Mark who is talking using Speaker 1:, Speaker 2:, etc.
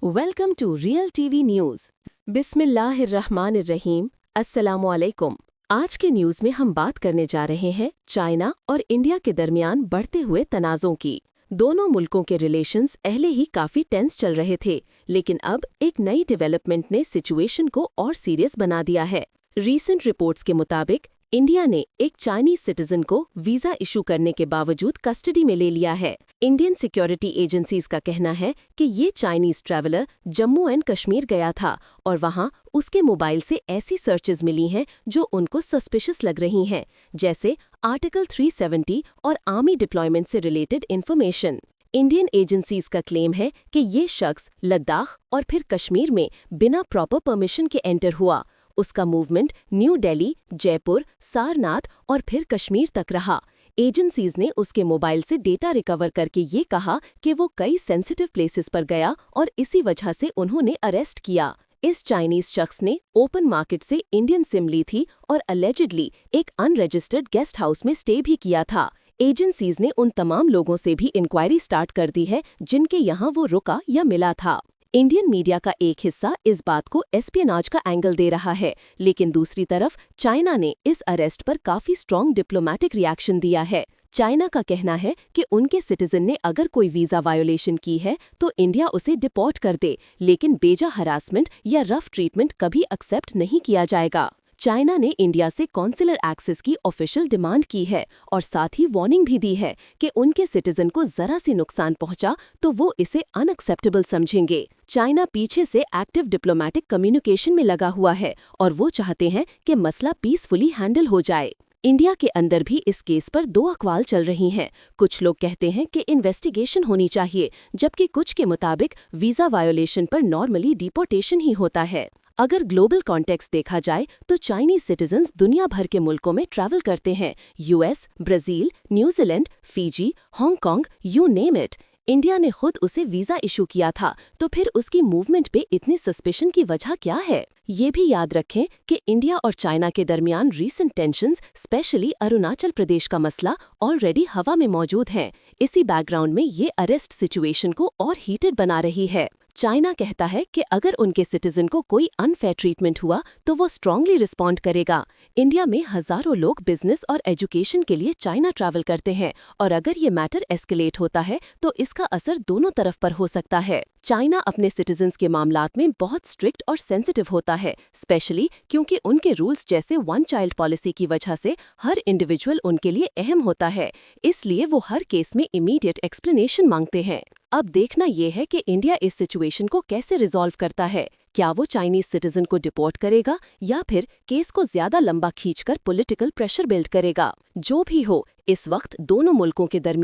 Speaker 1: Welcome to real TV news. बिस्मिल्लाहिर्रहमानिर्रहीम। अस्सलामुअलैकुम। आज के न्यूज़ में हम बात करने जा रहे हैं चाइना और इंडिया के दरमियान बढ़ते हुए तनाज़ों की। दोनों मुल्कों के रिलेशंस पहले ही काफ़ी टेंस चल रहे थे, लेकिन अब एक नई डेवलपमेंट ने सिचुएशन को और सीरियस बना दिया है। रीसेंट रिपोर्ट्स के मुताबिक इंडिया ने एक चाइनीज सिटीजन को वीजा इशू करने के बावजूद कस्टडी में ले लिया है। इंडियन सिक्योरिटी एजेंसीज का कहना है कि ये Chinese traveller Jammu and Kashmir गया था और वहां उसके मोबाइल से ऐसी सर्चेज मिली हैं जो उनको सस्पिशियस लग रही हैं, जैसे आर्टिकल 370 और आर्मी डिप्लॉयमेंट से रिलेटेड इन्फॉर्मेशन। इंडियन एजेंसीज का क्लेम है कि ये शख्स लद्दाख और फिर कश्मीर में बिना प्रॉपर परमिशन के एंटर हुआ। उसका मूवमेंट न्यू दिल्ली, जयपुर, सारनाथ और फिर कश्मीर तक रहा। एजेंसीज ने उसके मोबाइल से डेटा रिकवर करके ये कहा कि वो कई सेंसिटिव प्लेसेस पर गया और इसी वजह से उन्होंने अरेस्ट किया। इस चाइनीज शख्स ने ओपन मार्केट से इंडियन सिम ली थी और अलेजिडली एक अनरजिस्टर्ड गेस्ट हाउस में स्टे भी किया था। एजेंसीज ने उन तमाम लोगों से भी इंक्वायरी स्टार्ट कर दी है जिनके यहाँ वो रुका या मिला था। इंडियन मीडिया का एक हिस्सा इस बात को एस्पियोनाज का एंगल दे रहा है, लेकिन दूसरी तरफ चाइना ने इस अरेस्ट पर काफी स्ट्रॉन्ग डिप्लोमेटिक रिएक्शन दिया है। चाइना का कहना है कि उनके सिटीजन ने अगर कोई वीजा वायोलेशन की है तो इंडिया उसे डिपोर्ट कर दे, लेकिन बेजा हरासमेंट या रफ ट्रीटमेंट कभी एक्सेप्ट नहीं किया जाएगा। चाइना ने इंडिया से कॉन्सुलर एक्सेस की ऑफिशियल डिमांड की है और साथ ही वार्निंग भी दी है कि उनके सिटीजन को जरा सी नुकसान पहुंचा तो वो इसे अनएक्सेप्टेबल समझेंगे। चाइना पीछे से एक्टिव डिप्लोमेटिक कम्युनिकेशन में लगा हुआ है और वो चाहते हैं कि मसला पीसफुली हैंडल हो जाए। इंडिया के अंदर भी इस केस पर दो अक़वाल चल रही हैं। कुछ लोग कहते हैं कि इन्वेस्टिगेशन होनी चाहिए, जबकि कुछ के मुताबिक वीजा वायोलेशन पर नॉर्मली डिपोर्टेशन ही होता है। अगर ग्लोबल कॉन्टेक्स्ट देखा जाए तो चाइनीज सिटीजन्स दुनिया भर के मुल्कों में ट्रैवल करते हैं। US, Brazil, New Zealand, Fiji, Hong Kong, you name it. India ने खुद उसे वीजा इशू किया था, तो फिर उसकी मूवमेंट पे इतनी सस्पिशन की वजह क्या है? ये भी याद रखें कि इंडिया और चाइना के दरमियान recent tensions, specially Arunachal Pradesh का मसला, ऑलरेडी हवा में मौजूद हैं। इसी बैकग्राउंड में ये अरेस्ट सिचुएशन को और हीटेड बना रही है। चाइना कहता है कि अगर उनके सिटीजन को कोई अनफेयर ट्रीटमेंट हुआ तो वो स्ट्रांगली रिस्पॉन्ड करेगा। इंडिया में हजारों लोग बिजनेस और एजुकेशन के लिए चाइना ट्रैवल करते हैं और अगर ये मैटर एस्केलेट होता है तो इसका असर दोनों तरफ पर हो सकता है। चाइना अपने सिटीजन्स के मामलात में बहुत स्ट्रिक्ट और सेंसिटिव होता है, स्पेशली क्योंकि उनके रूल्स जैसे वन चाइल्ड पॉलिसी की वजह से हर इंडिविजुअल उनके लिए अहम होता है। इसलिए वो हर केस में इमीडिएट एक्सप्लेनेशन मांगते हैं। अब देखना ये है कि इंडिया इस सिचुएशन को कैसे रिजॉल्व करता है। क्या वो चाइनीज सिटीजन को डिपोर्ट करेगा या फिर केस को ज्यादा लंबा खींचकर पॉलिटिकल प्रेशर बिल्ड करेगा? जो भी हो, इस वक्त दोनों मुल्कों के दरमियान